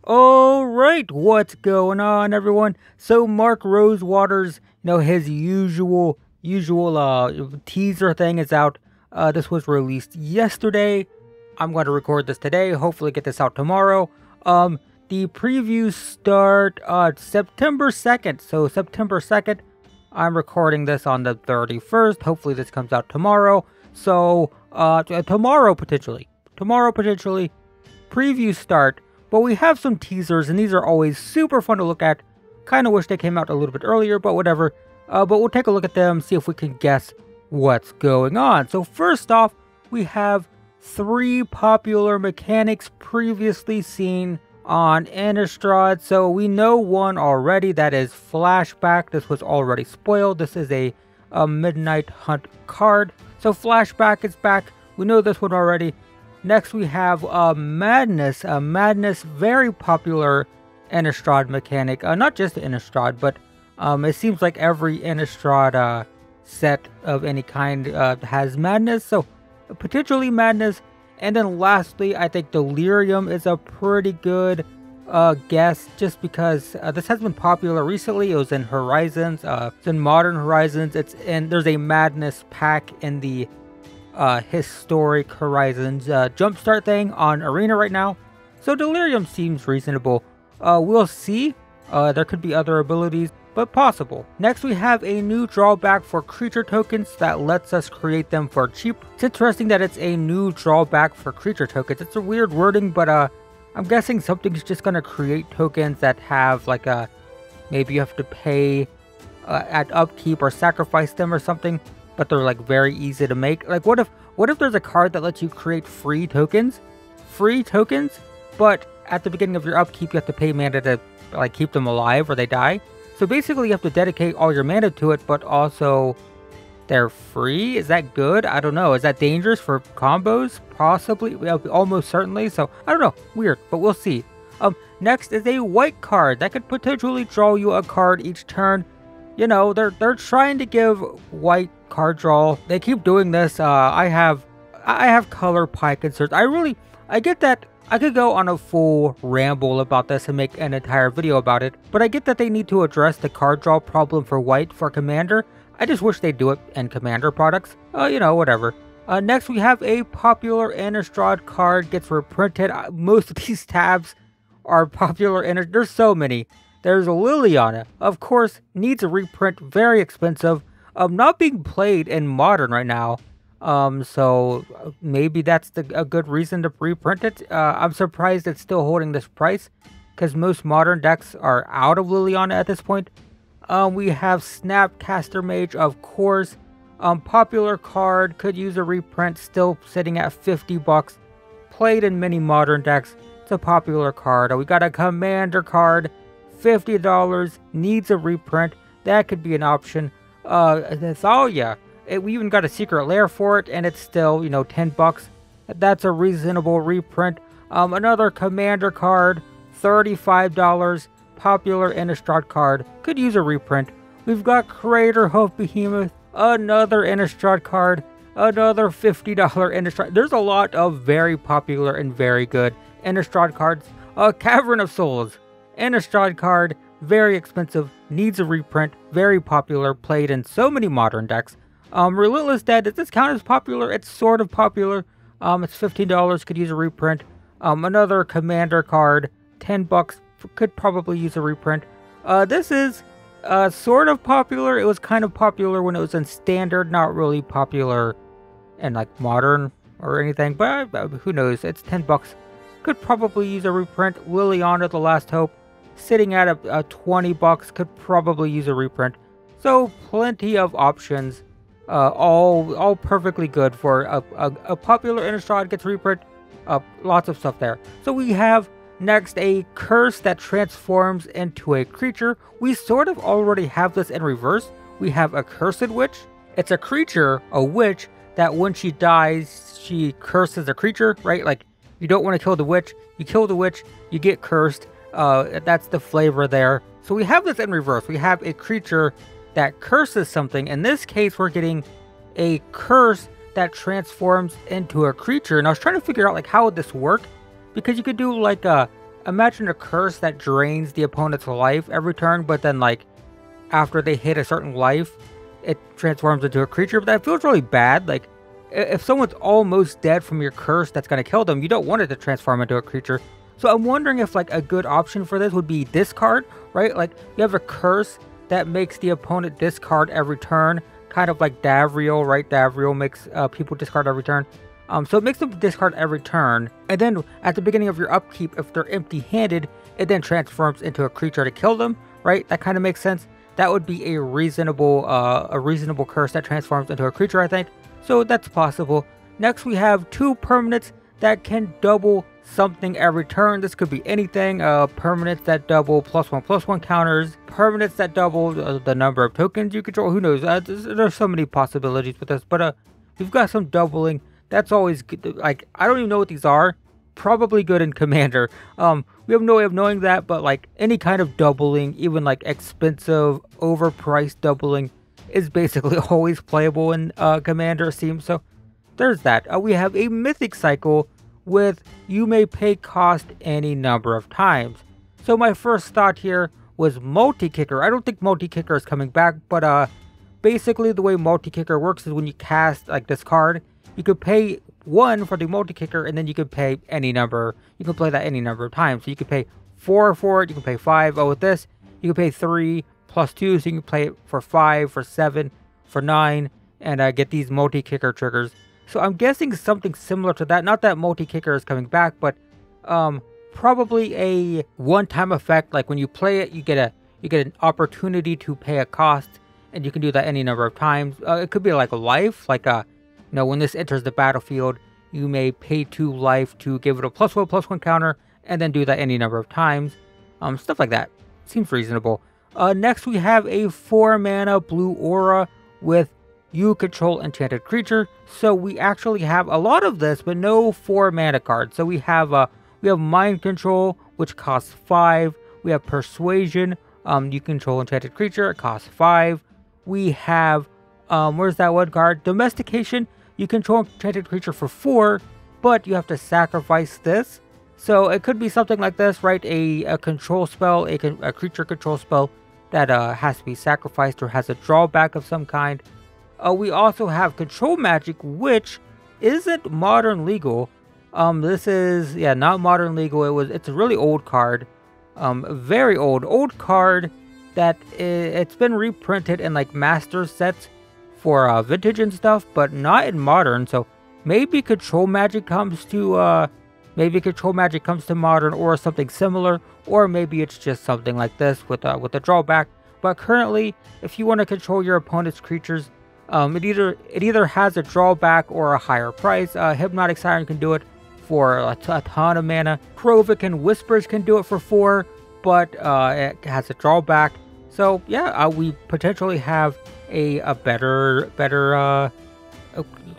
Alright, what's going on, everyone? So Mark Rosewater's, his usual teaser thing is out. This was released yesterday. I'm going to record this today, hopefully get this out tomorrow. The previews start September 2nd. So September 2nd, I'm recording this on the 31st. Hopefully this comes out tomorrow. So tomorrow potentially, previews start. But we have some teasers, and these are always super fun to look at. Kind of wish they came out a little bit earlier, but whatever. But we'll take a look at them, see if we can guess what's going on. So first off, we have 3 popular mechanics previously seen on Innistrad. So we know one already, that is Flashback. This was already spoiled. This is a Midnight Hunt card. So Flashback is back. We know this one already. Next we have Madness. Madness, very popular Innistrad mechanic. Not just Innistrad, but it seems like every Innistrad set of any kind has Madness. So potentially Madness. And then lastly, I think Delirium is a pretty good guess, just because this has been popular recently. It was in Horizons, it's in Modern Horizons. There's a Madness pack in the Historic Horizons jumpstart thing on Arena right now. So Delirium seems reasonable. We'll see. There could be other abilities, but possible. Next we have a new drawback for creature tokens that lets us create them for cheap. It's interesting that it's a new drawback for creature tokens. It's a weird wording, but I'm guessing something's just going to create tokens that have like maybe you have to pay at upkeep or sacrifice them or something, but they're like very easy to make. Like what if there's a card that lets you create free tokens, but at the beginning of your upkeep you have to pay mana to like keep them alive or they die. So basically you have to dedicate all your mana to it, but also they're free? Is that good? I don't know. Is that dangerous for combos? Possibly, almost certainly. So I don't know, weird, but we'll see. Next is a white card that could potentially draw you a card each turn. You know, they're trying to give white card draw. They keep doing this. I have color pie concerns. I get that. I could go on a full ramble about this and make an entire video about it, but I get that they need to address the card draw problem for white for Commander. I just wish they'd do it in Commander products. Whatever. Next we have a popular Innistrad card gets reprinted. Most of these tabs are popular Innistrad. There's so many. There's Liliana, of course, needs a reprint, very expensive. Not being played in Modern right now. So maybe that's a good reason to reprint it. I'm surprised it's still holding this price, because most Modern decks are out of Liliana at this point. We have Snapcaster Mage, of course. Popular card, could use a reprint, still sitting at 50 bucks. Played in many Modern decks. It's a popular card. We got a Commander card, $50, needs a reprint. That could be an option. We even got a Secret Lair for it, and it's still, 10 bucks. That's a reasonable reprint. Another Commander card, $35. Popular Innistrad card, could use a reprint. We've got Craterhoof Behemoth, another Innistrad card, another $50 Innistrad. There's a lot of very popular and very good Innistrad cards. Cavern of Souls, Innistrad card, very expensive, needs a reprint, very popular, played in so many Modern decks. Relentless Dead, does this count as popular? It's sort of popular. It's $15, could use a reprint. Another Commander card, 10 bucks, could probably use a reprint. This is sort of popular. It was kind of popular when it was in Standard, not really popular in like Modern or anything, but who knows? It's 10 bucks. Could probably use a reprint. Liliana, The Last Hope, sitting at a 20 bucks, could probably use a reprint. So plenty of options. All perfectly good for a popular Innistrad gets reprint. Lots of stuff there. So we have next a curse that transforms into a creature. We sort of already have this in reverse. We have a Cursed Witch. It's a creature, a witch, that when she dies, she curses a creature, right? Like, you don't want to kill the witch. You kill the witch, you get cursed. That's the flavor there. So we have this in reverse. We have a creature that curses something. In this case, we're getting a curse that transforms into a creature. And I was trying to figure out, like, how would this work? Because you could do like a imagine a curse that drains the opponent's life every turn, but then like after they hit a certain life, it transforms into a creature. But that feels really bad. Like if someone's almost dead from your curse that's going to kill them, you don't want it to transform into a creature. So I'm wondering if like a good option for this would be discard, right? Like you have a curse that makes the opponent discard every turn, kind of like Davriel, right? Davriel makes people discard every turn. So it makes them discard every turn, and then at the beginning of your upkeep, if they're empty-handed, it then transforms into a creature to kill them, right? That kind of makes sense. That would be a reasonable curse that transforms into a creature, I think. So that's possible. Next, we have 2 permanents that can double something every turn. This could be anything. Permanents that double +1/+1 counters. Permanents that double the number of tokens you control. Who knows? There's so many possibilities with this, but we've got some doubling. That's always good. Like, I don't even know what these are. Probably good in Commander. We have no way of knowing that, but like any kind of doubling, even like expensive, overpriced doubling, is basically always playable in Commander, it seems. So there's that. We have a Mythic cycle with you may pay cost any number of times. So my first thought here was Multi-Kicker. I don't think Multi-Kicker is coming back, but basically the way Multi-Kicker works is when you cast like this card, you could pay 1 for the Multi-Kicker, and then you could pay any number. You can play that any number of times. So you could pay 4 for it, you can pay 5. Oh, with this, you can pay 3 plus 2, so you can play it for 5, for 7, for 9, and get these Multi-Kicker triggers. So I'm guessing something similar to that. Not that Multi-Kicker is coming back, but probably a one-time effect. Like when you play it, you get an opportunity to pay a cost, and you can do that any number of times. It could be like a life, like when this enters the battlefield, you may pay 2 life to give it a +1/+1 counter, and then do that any number of times. Stuff like that. Seems reasonable. Next, we have a 4-mana blue aura with you control enchanted creature. So we actually have a lot of this, but no 4-mana cards. So we have Mind Control, which costs 5. We have Persuasion. You control enchanted creature. It costs 5. We have where's that one card? Domestication. You control enchanted creature for 4, but you have to sacrifice this. So it could be something like this, right? A control spell, a creature control spell that has to be sacrificed or has a drawback of some kind. We also have Control Magic, which isn't modern legal. This is, not modern legal. It's a really old card. Very old card that it's been reprinted in like master sets for vintage and stuff, but not in modern. So maybe Control Magic comes to modern or something similar, or maybe it's just something like this with a drawback. But currently, if you want to control your opponent's creatures, it either has a drawback or a higher price. Hypnotic Siren can do it for a ton of mana. Krovikan Whispers can do it for 4, but it has a drawback. So yeah, we potentially have a better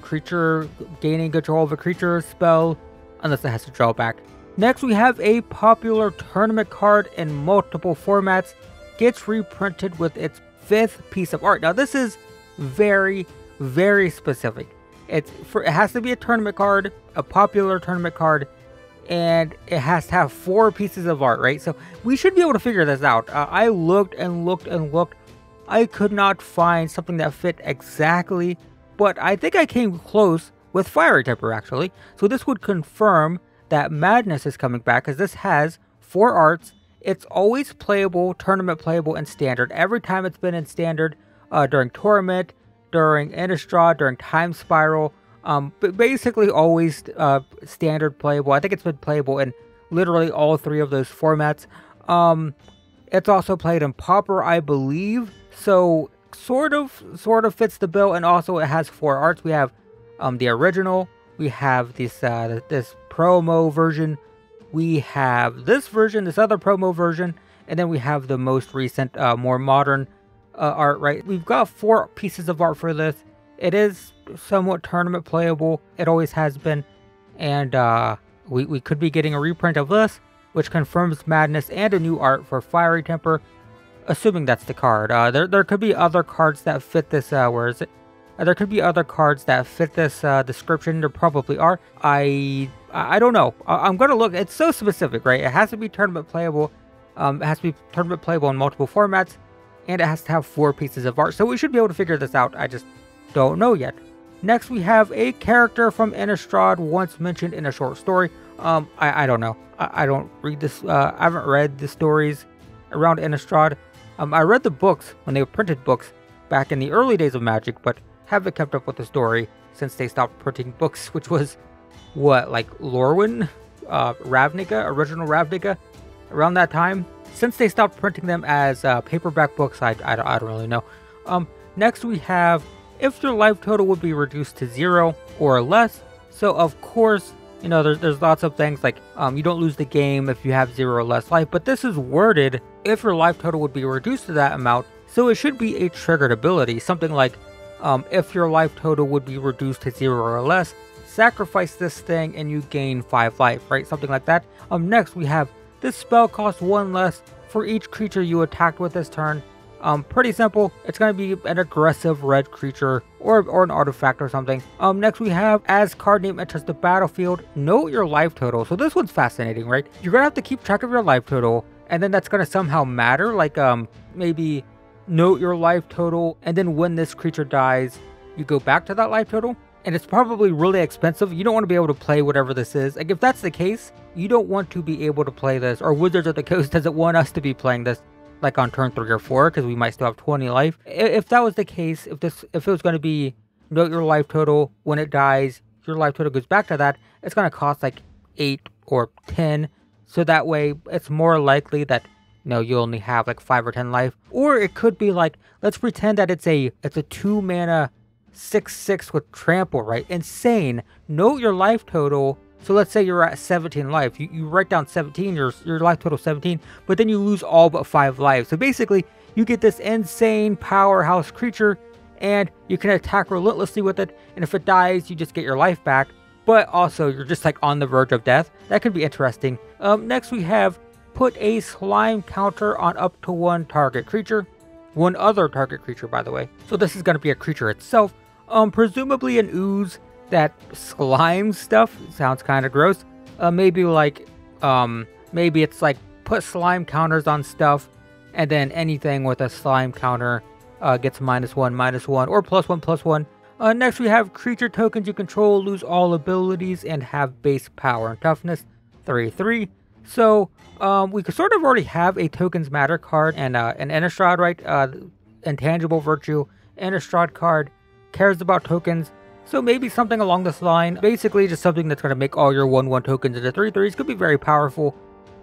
creature gaining control of a creature spell, unless it has a drawback. Next, we have a popular tournament card in multiple formats. Gets reprinted with its 5th piece of art. Now this is very, very specific. It has to be a tournament card, a popular tournament card, and it has to have 4 pieces of art, right? So we should be able to figure this out. I looked and looked and looked. I could not find something that fit exactly, but I think I came close with Fiery Temper, actually. So this would confirm that Madness is coming back, because this has 4 arts. It's always playable, tournament playable, and standard. Every time it's been in standard, during Tournament, during Innistrad, during Time Spiral, but basically always standard playable. I think it's been playable in literally all 3 of those formats. It's also played in Pauper, I believe, so sort of fits the bill. And also it has 4 arts. We have the original, we have this promo version, we have this version, this other promo version, and then we have the most recent, more modern art, right? We've got 4 pieces of art for this. It is somewhat tournament playable. It always has been. And we could be getting a reprint of this, which confirms Madness and a new art for Fiery Temper, assuming that's the card. There could be other cards that fit this, where is it? There could be other cards that fit this description. There probably are. I I don't know. I'm gonna look. It's so specific, right? It has to be tournament playable. It has to be tournament playable in multiple formats, and it has to have 4 pieces of art. So we should be able to figure this out. I just don't know yet. Next, we have a character from Innistrad once mentioned in a short story. I don't know. I don't read this. I haven't read the stories around Innistrad. I read the books when they were printed books back in the early days of Magic, but haven't kept up with the story since they stopped printing books, which was, what, like Lorwyn? Ravnica? Original Ravnica? Around that time? Since they stopped printing them as paperback books, I don't really know. Next we have, if your life total would be reduced to 0 or less. So of course, you know, there's lots of things like you don't lose the game if you have 0 or less life, but this is worded if your life total would be reduced to that amount, so it should be a triggered ability, something like if your life total would be reduced to 0 or less, sacrifice this thing and you gain 5 life, right? Something like that. Next we have, this spell costs 1 less for each creature you attacked with this turn. Pretty simple. It's going to be an aggressive red creature or an artifact or something. Next we have, as card name enters the battlefield, note your life total. So this one's fascinating, right? You're going to have to keep track of your life total, and then that's going to somehow matter. Like, maybe note your life total, and then when this creature dies, you go back to that life total. And it's probably really expensive. You don't want to be able to play whatever this is. Like, if that's the case, you don't want to be able to play this, or Wizards of the Coast doesn't want us to be playing this like on turn 3 or 4, because we might still have 20 life. If that was the case, if it was going to be note your life total, when it dies, your life total goes back to that, it's going to cost like 8 or 10. So that way, it's more likely that, you know, you only have like 5 or 10 life. Or it could be like, let's pretend that it's a 2 mana 6/6 with trample, right? Insane. Note your life total. So let's say you're at 17 life. You write down 17, your life total 17, but then you lose all but 5 lives. So basically, you get this insane powerhouse creature, and you can attack relentlessly with it, and if it dies, you just get your life back. But also, you're just like on the verge of death. That could be interesting. Next we have, put a slime counter on up to 1 target creature. 1 other target creature, by the way. So this is going to be a creature itself. Presumably an ooze that slimes stuff. Sounds kind of gross. Maybe like, maybe it's like put slime counters on stuff, and then anything with a slime counter gets -1/-1 or +1/+1. Next we have, creature tokens you control lose all abilities and have base power and toughness, 3/3. So we could sort of already have a tokens matter card and an Innistrad, right? Intangible virtue, Innistrad card, cares about tokens. So maybe something along this line. Basically just something that's going to make all your 1/1 tokens into 3/3s. Could be very powerful.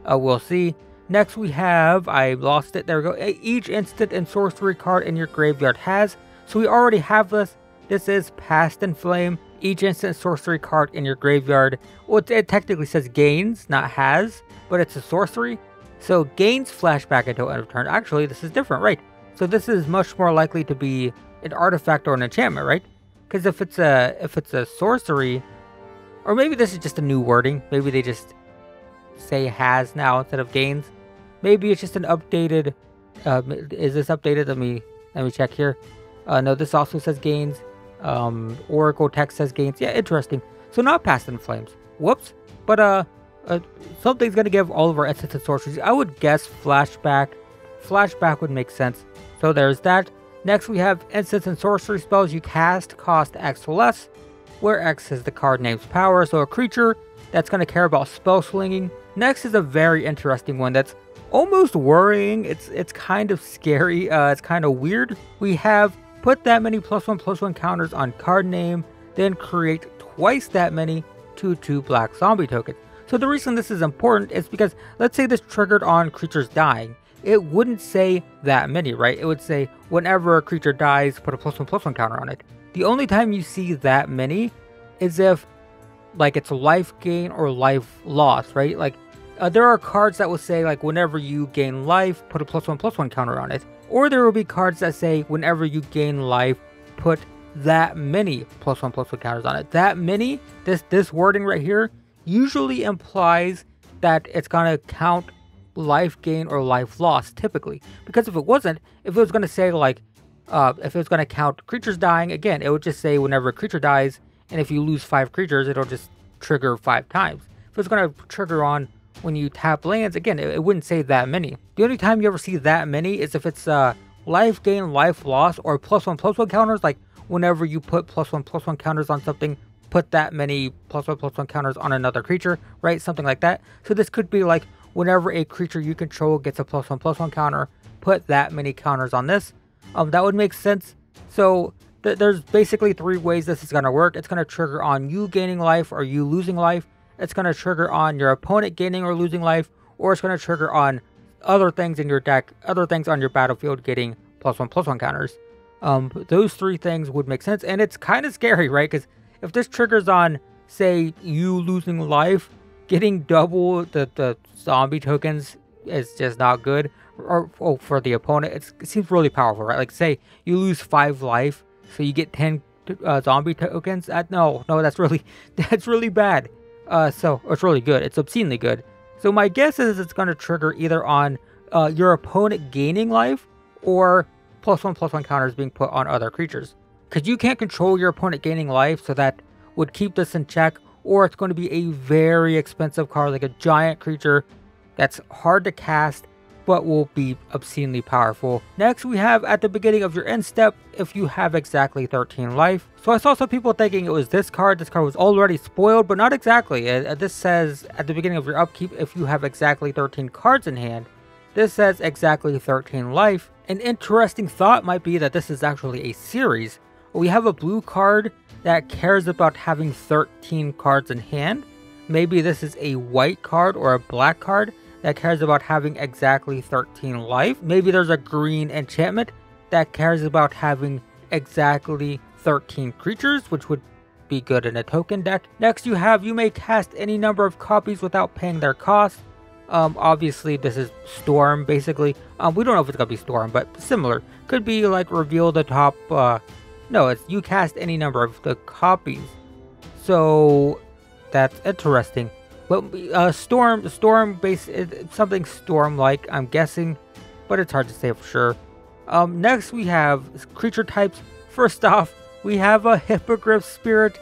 We'll see. Next we have, I lost it, there we go. Each instant and sorcery card in your graveyard has. So we already have this. This is Past in Flame. Each instant sorcery card in your graveyard. Well, it technically says gains, not has, but it's a sorcery. So gains flashback until end of turn. Actually, this is different, right? So this is much more likely to be an artifact or an enchantment, right? Because if it's a sorcery, or maybe this is just a new wording. Maybe they just say has now instead of gains. Maybe it's just an updated. Is this updated? Let me check here. No, this also says gains. Oracle text says gains. Yeah, interesting. So not Past in Flames. Whoops. But something's gonna give all of our instants and sorceries. I would guess flashback. Flashback would make sense. So there's that. Next we have instants and sorcery spells you cast cost X or less, where X is the card name's power. So a creature that's going to care about spell slinging. Next is a very interesting one that's almost worrying. It's kind of scary. It's kind of weird. We have, put that many +1/+1 counters on card name, then create twice that many 2/2 black zombie tokens. So the reason this is important is because, let's say this triggered on creatures dying. It wouldn't say that many, right? It would say whenever a creature dies, put a +1/+1 counter on it. The only time you see that many is if, like, it's life gain or life loss, right? Like, there are cards that will say, like, whenever you gain life, put a +1/+1 counter on it. Or there will be cards that say, whenever you gain life, put that many +1/+1 counters on it. That many, this wording right here, usually implies that it's gonna count life gain or life loss typically, because if it wasn't, if it was going to say like if it was going to count creatures dying, again it would just say whenever a creature dies, and if you lose 5 creatures it'll just trigger 5 times. If it's going to trigger on when you tap lands, again, it wouldn't say that many. The only time you ever see that many is if it's life gain, life loss, or +1/+1 counters. Like whenever you put +1/+1 counters on something, put that many +1/+1 counters on another creature, right? Something like that. So this could be like whenever a creature you control gets a +1/+1 counter, put that many counters on this. That would make sense. So there's basically 3 ways this is going to work. It's going to trigger on you gaining life or you losing life. It's going to trigger on your opponent gaining or losing life, or it's going to trigger on other things in your deck, other things on your battlefield getting +1/+1 counters. Those 3 things would make sense, and it's kind of scary, right? Because if this triggers on, say, you losing life, getting double the zombie tokens is just not good. Or for the opponent, it seems really powerful, right? Like, say you lose 5 life, so you get 10 zombie tokens. No, that's really bad. So it's really good. It's obscenely good. So my guess is it's going to trigger either on your opponent gaining life or +1/+1 counters being put on other creatures. Because you can't control your opponent gaining life, so that would keep this in check. Or it's going to be a very expensive card, like a giant creature that's hard to cast, but will be obscenely powerful. Next, we have at the beginning of your end step, if you have exactly 13 life. So I saw some people thinking it was this card. This card was already spoiled, but not exactly. This says at the beginning of your upkeep, if you have exactly 13 cards in hand. This says exactly 13 life. An interesting thought might be that this is actually a series. We have a blue card that cares about having 13 cards in hand. Maybe this is a white card or a black card that cares about having exactly 13 life. Maybe there's a green enchantment that cares about having exactly 13 creatures, which would be good in a token deck. Next, you may cast any number of copies without paying their cost. Obviously, this is Storm, basically. We don't know if it's going to be Storm, but similar. Could be like reveal the top... no, it's you cast any number of the copies. So, that's interesting. But Storm based, something Storm-like, I'm guessing, but it's hard to say for sure. Next we have creature types. First off, we have a Hippogriff Spirit.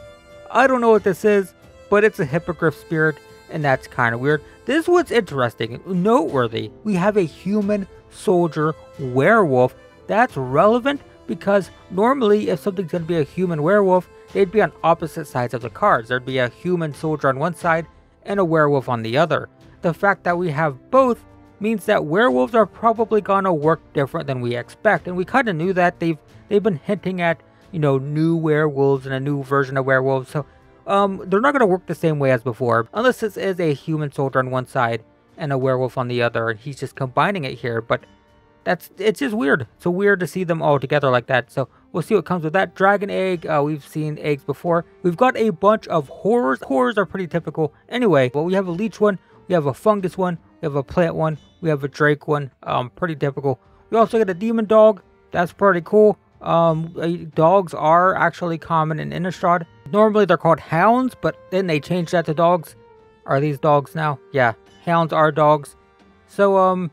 I don't know what this is, but it's a Hippogriff Spirit, and that's kind of weird. This one's interesting, noteworthy. We have a human soldier werewolf. That's relevant because normally if something's going to be a human werewolf, they'd be on opposite sides of the cards. There'd be a human soldier on one side and a werewolf on the other. The fact that we have both means that werewolves are probably gonna work different than we expect, and we kind of knew that. They've been hinting at, you know, new werewolves and a new version of werewolves, so they're not gonna work the same way as before, unless this is a human soldier on one side and a werewolf on the other, and he's just combining it here. But it's just weird. So weird to see them all together like that. So we'll see what comes with that. Dragon egg, we've seen eggs before. We've got a bunch of horrors. Horrors are pretty typical. Anyway, well, we have a leech one, we have a fungus one, we have a plant one, we have a drake one. Pretty typical. We also get a demon dog. That's pretty cool. Dogs are actually common in Innistrad. Normally they're called hounds, but then they changed that to dogs. Are these dogs now? Yeah, hounds are dogs. So,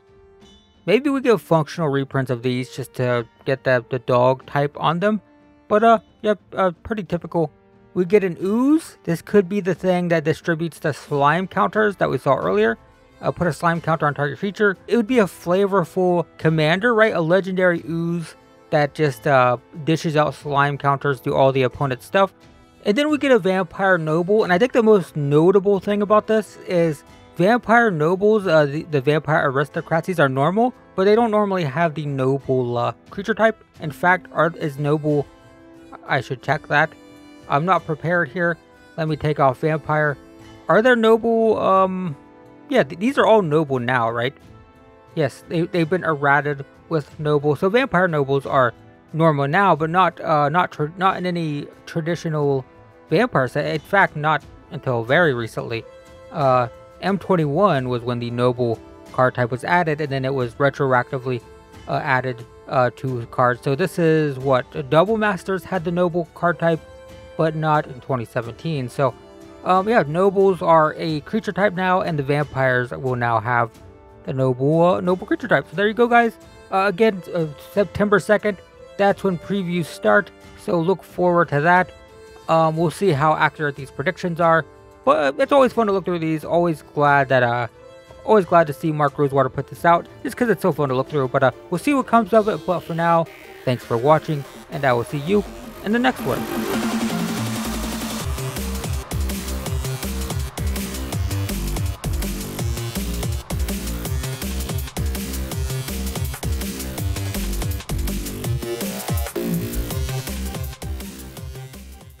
maybe we get functional reprints of these just to get the dog type on them. But, yep, pretty typical. We get an ooze. This could be the thing that distributes the slime counters that we saw earlier. Put a slime counter on target creature. It would be a flavorful commander, right? A legendary ooze that just dishes out slime counters to all the opponent's stuff. And then we get a vampire noble. And I think the most notable thing about this is vampire nobles, the vampire aristocrats, these are normal, but they don't normally have the noble creature type. In fact, art is noble. I should check that. I'm not prepared here. Let me take off vampire. Are there noble? Yeah, these are all noble now, right? Yes, they've been errated with noble. So vampire nobles are normal now, but not in any traditional vampire set. In fact, not until very recently. M21 was when the noble card type was added, and then it was retroactively added to cards. So this is what Double Masters had the noble card type, but not in 2017. So yeah, nobles are a creature type now, and the vampires will now have the noble creature type. So there you go, guys. Again, September 2nd, that's when previews start. So look forward to that. We'll see how accurate these predictions are. But it's always fun to look through these. Always glad to see Mark Rosewater put this out, just because it's so fun to look through. But we'll see what comes of it. But for now, thanks for watching, and I will see you in the next one.